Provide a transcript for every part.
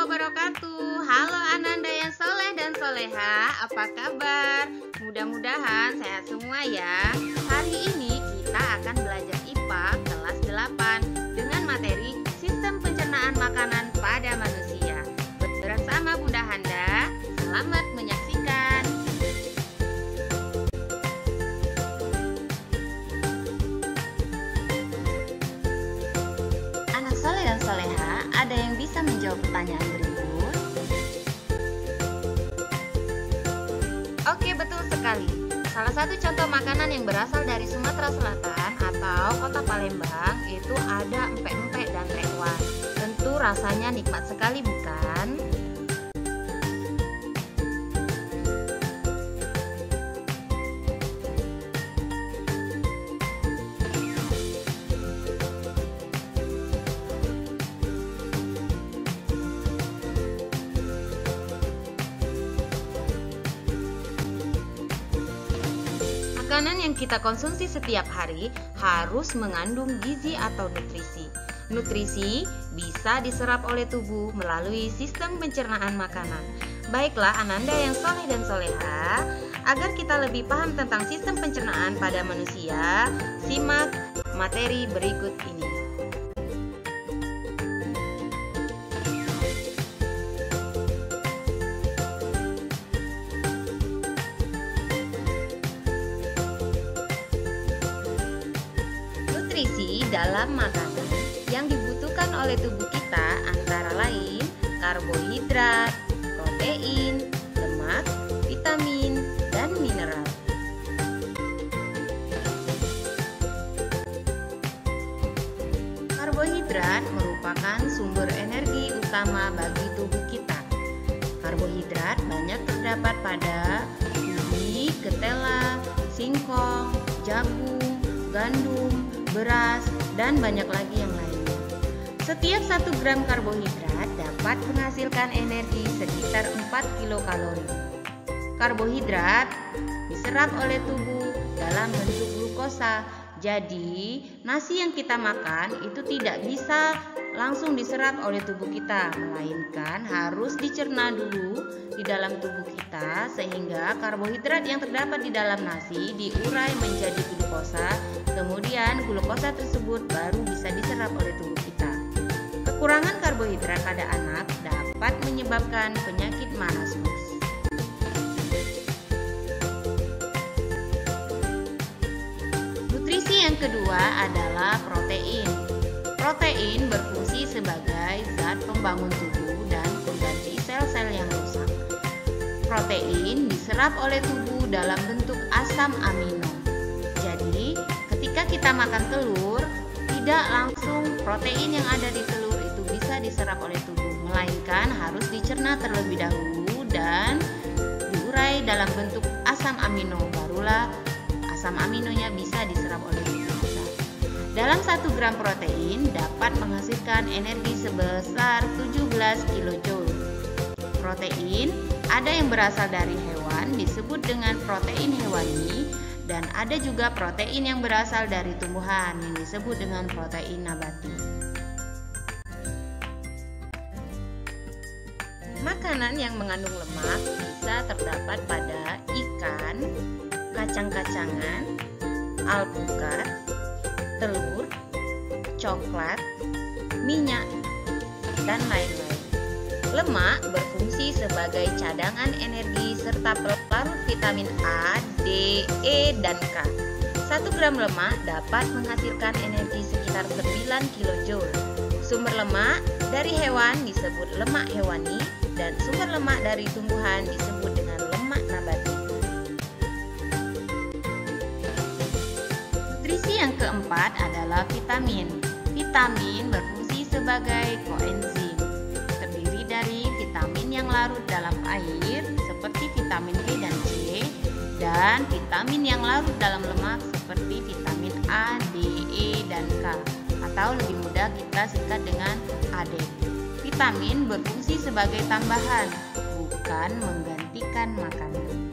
wabarakatuh. Halo Ananda yang soleh dan soleha, apa kabar? Mudah-mudahan sehat semua ya. Hari ini kita akan belajar IPA kelas 8 dengan materi Sistem Pencernaan Makanan pada Manusia. Bersama Bunda Handa, selamat menyaksikan. Anak soleh dan soleha, ada yang bisa menjawab pertanyaan berikut? Oke, betul sekali. Salah satu contoh makanan yang berasal dari Sumatera Selatan atau Kota Palembang itu ada empek-empek dan tekwan. Tentu rasanya nikmat sekali, bukan? Makanan yang kita konsumsi setiap hari harus mengandung gizi atau nutrisi. Nutrisi bisa diserap oleh tubuh melalui sistem pencernaan makanan. Baiklah Ananda yang soleh dan soleha, agar kita lebih paham tentang sistem pencernaan pada manusia, simak materi berikut ini. Nutrisi dalam makanan yang dibutuhkan oleh tubuh kita antara lain karbohidrat, protein, lemak, vitamin, dan mineral. Karbohidrat merupakan sumber energi utama bagi tubuh kita. Karbohidrat banyak terdapat pada ubi, ketela, singkong, jagung, gandum, beras, dan banyak lagi yang lainnya. Setiap 1 gram karbohidrat dapat menghasilkan energi sekitar 4 kilokalori. Karbohidrat diserap oleh tubuh dalam bentuk glukosa. Jadi, nasi yang kita makan itu tidak bisa langsung diserap oleh tubuh kita, melainkan harus dicerna dulu di dalam tubuh kita sehingga karbohidrat yang terdapat di dalam nasi diurai menjadi glukosa. Kemudian glukosa tersebut baru bisa diserap oleh tubuh kita. Kekurangan karbohidrat pada anak dapat menyebabkan penyakit marasmus. Nutrisi yang kedua adalah protein. Protein berfungsi sebagai zat pembangun tubuh dan pengganti sel-sel yang rusak. Protein diserap oleh tubuh dalam bentuk asam amino. Jadi, ketika kita makan telur, tidak langsung protein yang ada di telur itu bisa diserap oleh tubuh, melainkan harus dicerna terlebih dahulu dan diurai dalam bentuk asam amino, barulah asam aminonya bisa diserap oleh tubuh kita. Dalam 1 gram protein dapat menghasilkan energi sebesar 17 kJ. Protein ada yang berasal dari hewan disebut dengan protein hewani, dan ada juga protein yang berasal dari tumbuhan yang disebut dengan protein nabati. Makanan yang mengandung lemak bisa terdapat pada ikan, kacang-kacangan, alpukat, telur, coklat, minyak, dan lain-lain. Lemak berfungsi sebagai cadangan energi serta pelarut vitamin A, D, E, dan K. 1 gram lemak dapat menghasilkan energi sekitar 9 kJ. Sumber lemak dari hewan disebut lemak hewani, dan sumber lemak dari tumbuhan disebut dengan lemak nabati. Nutrisi yang keempat adalah vitamin. Vitamin berfungsi sebagai koenzim. Terdiri dari vitamin yang larut dalam air seperti vitamin B dan C, dan vitamin yang larut dalam lemak seperti vitamin A, D, E, dan K, atau lebih mudah kita singkat dengan AD. Vitamin berfungsi sebagai tambahan, bukan menggantikan makanan.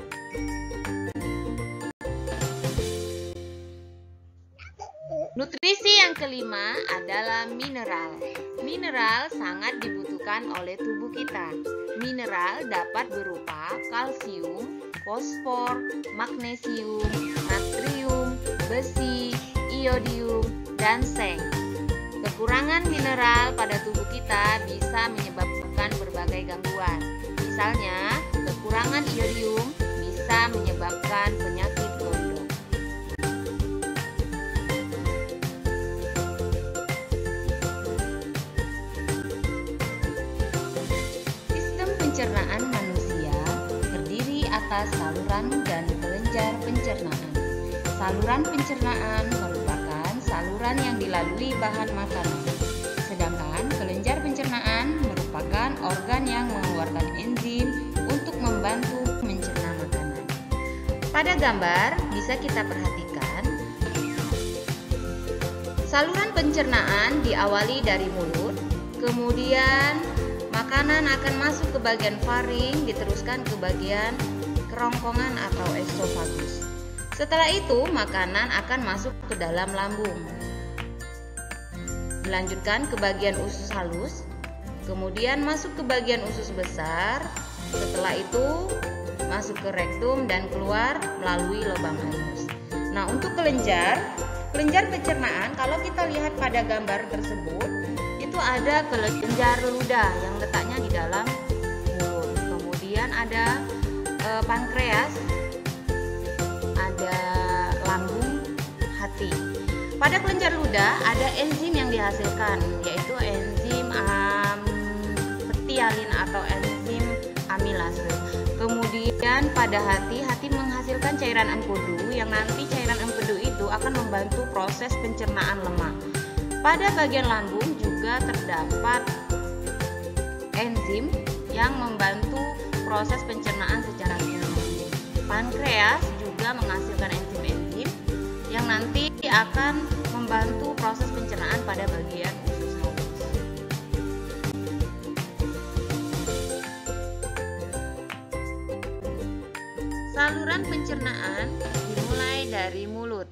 Nutrisi yang kelima adalah mineral. Mineral sangat dibutuhkan oleh tubuh kita. Mineral dapat berupa kalsium, fosfor, magnesium, natrium, besi, iodium, dan seng. Kekurangan mineral pada tubuh kita bisa menyebabkan berbagai gangguan. Misalnya, kekurangan iodium bisa menyebabkan penyakit gondok. Sistem pencernaan manusia terdiri atas saluran dan kelenjar pencernaan. Saluran pencernaan merupakan saluran yang dilalui bahan makanan, sedangkan kelenjar pencernaan merupakan organ yang mengeluarkan enzim untuk membantu mencerna makanan. Pada gambar bisa kita perhatikan, saluran pencernaan diawali dari mulut, kemudian makanan akan masuk ke bagian faring, diteruskan ke bagian kerongkongan atau esofagus. Setelah itu, makanan akan masuk ke dalam lambung. Dilanjutkan ke bagian usus halus, kemudian masuk ke bagian usus besar. Setelah itu, masuk ke rektum dan keluar melalui lubang anus. Nah, untuk kelenjar pencernaan, kalau kita lihat pada gambar tersebut, itu ada kelenjar ludah yang letaknya di dalam mulut. Kemudian ada pankreas, ada lambung, hati. Pada kelenjar ludah ada enzim yang dihasilkan, yaitu enzim petialin atau enzim amilase. Kemudian pada hati menghasilkan cairan empedu, yang nanti cairan empedu itu akan membantu proses pencernaan lemak. Pada bagian lambung juga terdapat enzim yang membantu proses pencernaan secara alami. Pankreas juga menghasilkan enzim-enzim yang nanti akan membantu proses pencernaan pada bagian usus halus. Saluran pencernaan dimulai dari mulut.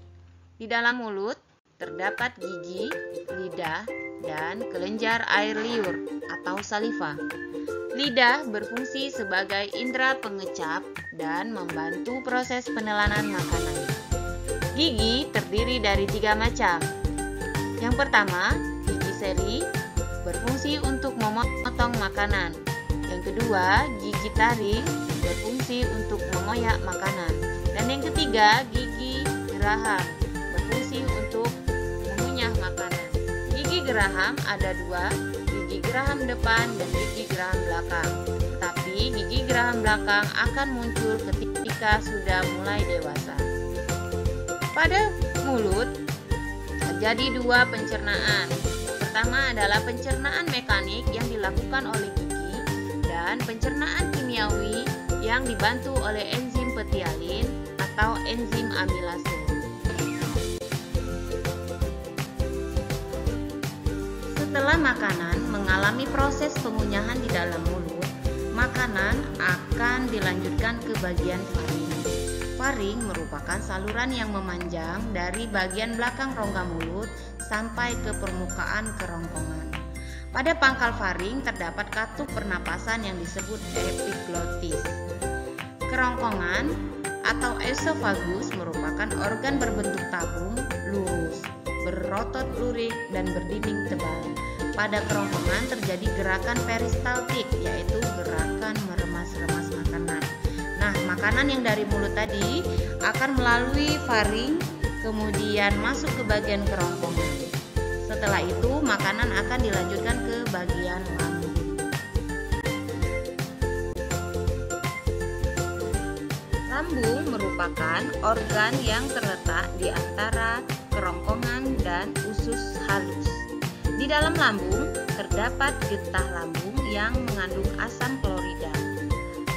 Di dalam mulut terdapat gigi, lidah, dan kelenjar air liur atau saliva. Lidah berfungsi sebagai indera pengecap dan membantu proses penelanan makanan. Gigi terdiri dari 3 macam. Yang pertama, gigi seri berfungsi untuk memotong makanan. Yang kedua, gigi taring berfungsi untuk mengoyak makanan. Dan yang ketiga, gigi geraham berfungsi untuk mengunyah makanan. Gigi geraham ada 2, gigi geraham depan dan gigi geraham belakang. Tapi gigi geraham belakang akan muncul ketika sudah mulai dewasa. Pada mulut terjadi 2 pencernaan. Pertama adalah pencernaan mekanik yang dilakukan oleh gigi dan pencernaan kimiawi yang dibantu oleh enzim petialin atau enzim amilase. Setelah makanan mengalami proses pengunyahan di dalam mulut, makanan akan dilanjutkan ke bagian faring. Faring merupakan saluran yang memanjang dari bagian belakang rongga mulut sampai ke permukaan kerongkongan. Pada pangkal faring terdapat katup pernapasan yang disebut epiglottis. Kerongkongan atau esofagus merupakan organ berbentuk tabung, lurus, berotot lurik, dan berdinding tebal. Pada kerongkongan terjadi gerakan peristaltik, yaitu gerakan meremas-remas makanan. Nah, makanan yang dari mulut tadi akan melalui faring, kemudian masuk ke bagian kerongkongan. Setelah itu, makanan akan dilanjutkan ke bagian lambung. Lambung merupakan organ yang terletak di antara kerongkongan dan usus halus. Di dalam lambung terdapat getah lambung yang mengandung asam klorida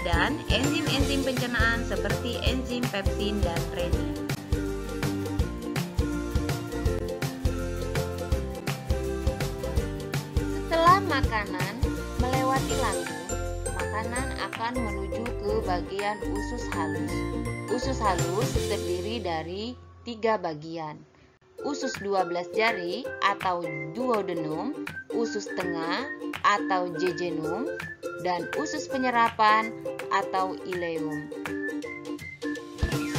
dan enzim-enzim pencernaan seperti enzim pepsin dan renin. Setelah makanan melewati lambung, makanan akan menuju ke bagian usus halus. Usus halus terdiri dari 3 bagian. usus 12 jari atau duodenum, usus tengah atau jejunum, dan usus penyerapan atau ileum.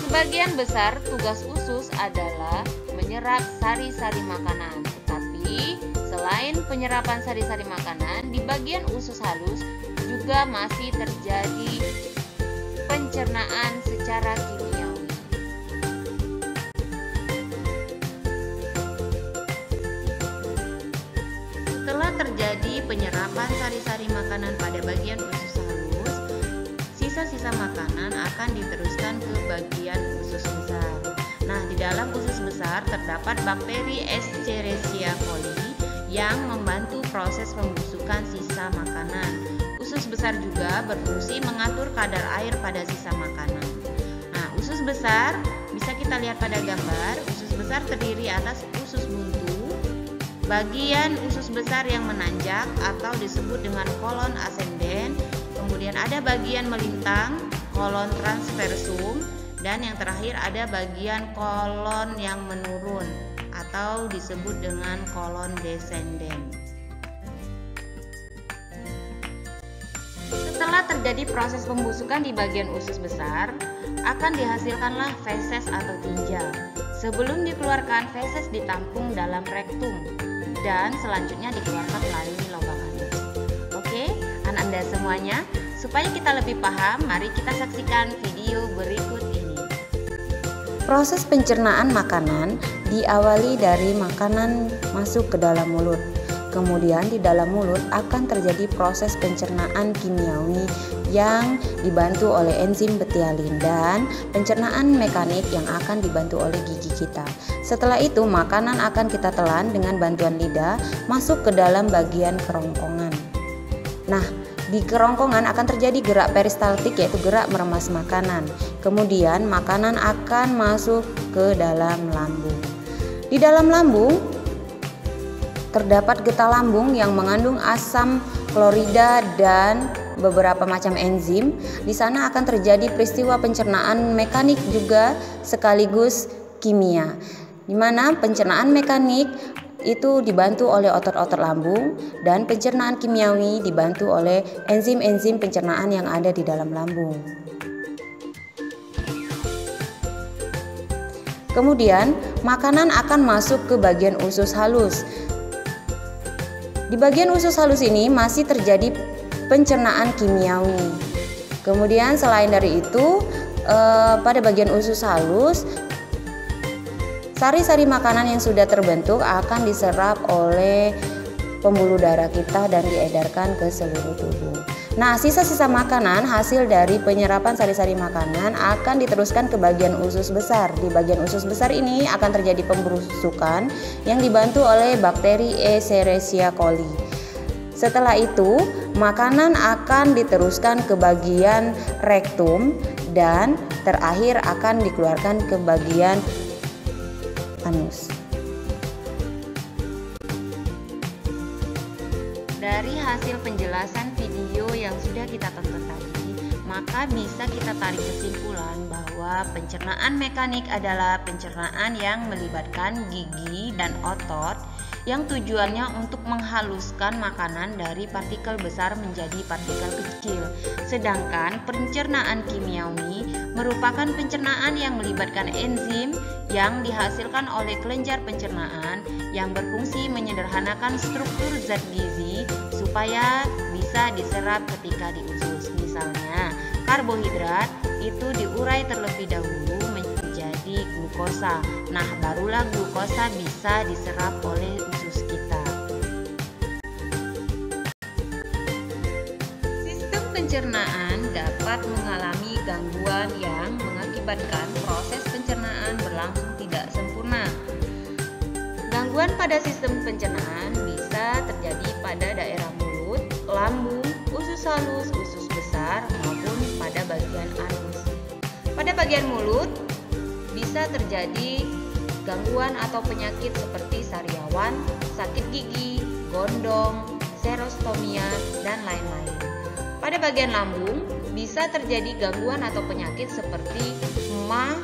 Sebagian besar tugas usus adalah menyerap sari-sari makanan, tetapi selain penyerapan sari-sari makanan, di bagian usus halus juga masih terjadi pencernaan secara kimiawi. Setelah terjadi penyerapan sari-sari makanan pada bagian usus halus, sisa-sisa makanan akan diteruskan ke bagian usus besar. Nah, di dalam usus besar terdapat bakteri Escherichia coli yang membantu proses pembusukan sisa makanan. Usus besar juga berfungsi mengatur kadar air pada sisa makanan. Nah, usus besar bisa kita lihat pada gambar. Usus besar terdiri atas usus buntu, bagian usus besar yang menanjak atau disebut dengan kolon ascendens, kemudian ada bagian melintang, kolon transversum, dan yang terakhir ada bagian kolon yang menurun atau disebut dengan kolon descendens. Setelah terjadi proses pembusukan di bagian usus besar, akan dihasilkanlah feses atau tinja. Sebelum dikeluarkan, feses ditampung dalam rektum dan selanjutnya dikeluarkan melalui lubang anus. Oke, anak-anak semuanya, supaya kita lebih paham, mari kita saksikan video berikut ini. Proses pencernaan makanan diawali dari makanan masuk ke dalam mulut. Kemudian di dalam mulut akan terjadi proses pencernaan kimiawi yang dibantu oleh enzim betialin dan pencernaan mekanik yang akan dibantu oleh gigi kita. Setelah itu makanan akan kita telan dengan bantuan lidah masuk ke dalam bagian kerongkongan. Nah, di kerongkongan akan terjadi gerak peristaltik, yaitu gerak meremas makanan. Kemudian makanan akan masuk ke dalam lambung. Di dalam lambung terdapat getah lambung yang mengandung asam klorida dan beberapa macam enzim. Di sana akan terjadi peristiwa pencernaan mekanik juga sekaligus kimia, di mana pencernaan mekanik itu dibantu oleh otot-otot lambung dan pencernaan kimiawi dibantu oleh enzim-enzim pencernaan yang ada di dalam lambung. Kemudian makanan akan masuk ke bagian usus halus. Di bagian usus halus ini masih terjadi pencernaan kimiawi. Kemudian selain dari itu, pada bagian usus halus, sari-sari makanan yang sudah terbentuk akan diserap oleh pembuluh darah kita dan diedarkan ke seluruh tubuh. Nah, sisa-sisa makanan hasil dari penyerapan sari-sari makanan akan diteruskan ke bagian usus besar. Di bagian usus besar ini akan terjadi pembusukan yang dibantu oleh bakteri Escherichia coli. Setelah itu, makanan akan diteruskan ke bagian rektum dan terakhir akan dikeluarkan ke bagian anus. Dari hasil penjelasan video yang sudah kita tonton tadi, maka bisa kita tarik kesimpulan bahwa pencernaan mekanik adalah pencernaan yang melibatkan gigi dan otot yang tujuannya untuk menghaluskan makanan dari partikel besar menjadi partikel kecil. Sedangkan pencernaan kimiawi merupakan pencernaan yang melibatkan enzim yang dihasilkan oleh kelenjar pencernaan yang berfungsi menyederhanakan struktur zat gizi supaya bisa diserap ketika di usus. Misalnya, karbohidrat itu diurai terlebih dahulu menjadi glukosa. Nah, barulah glukosa bisa diserap oleh usus kita. Sistem pencernaan dapat mengalami gangguan yang mengakibatkan proses pencernaan berlangsung tidak sempurna. Gangguan pada sistem pencernaan bisa terjadi pada daerah mulut, lambung, usus halus, usus besar, maupun pada bagian anus. Pada bagian mulut bisa terjadi gangguan atau penyakit seperti sariawan, sakit gigi, gondong, serostomia, dan lain-lain. Pada bagian lambung bisa terjadi gangguan atau penyakit seperti emah,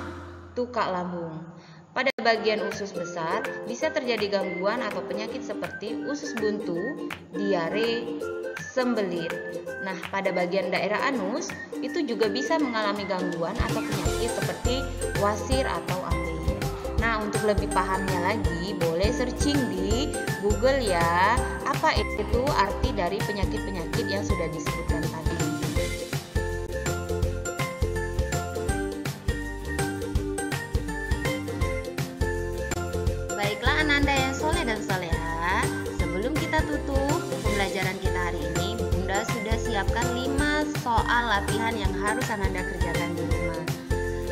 tukak lambung. Pada bagian usus besar bisa terjadi gangguan atau penyakit seperti usus buntu, diare, sembelit. Nah, pada bagian daerah anus itu juga bisa mengalami gangguan atau penyakit seperti wasir atau ambeien. Nah, untuk lebih pahamnya lagi, boleh searching di Google ya, apa itu arti dari penyakit-penyakit yang sudah disebutkan tadi. Baiklah Ananda yang soleh dan soleha, sebelum kita tutup pembelajaran kita hari ini, Bunda sudah siapkan 5 soal latihan yang harus Ananda kerjakan di rumah.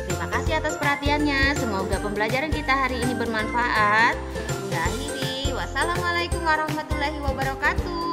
Terima kasih atas perhatiannya, semoga pembelajaran kita hari ini bermanfaat. Bunda akhiri, wassalamualaikum warahmatullahi wabarakatuh.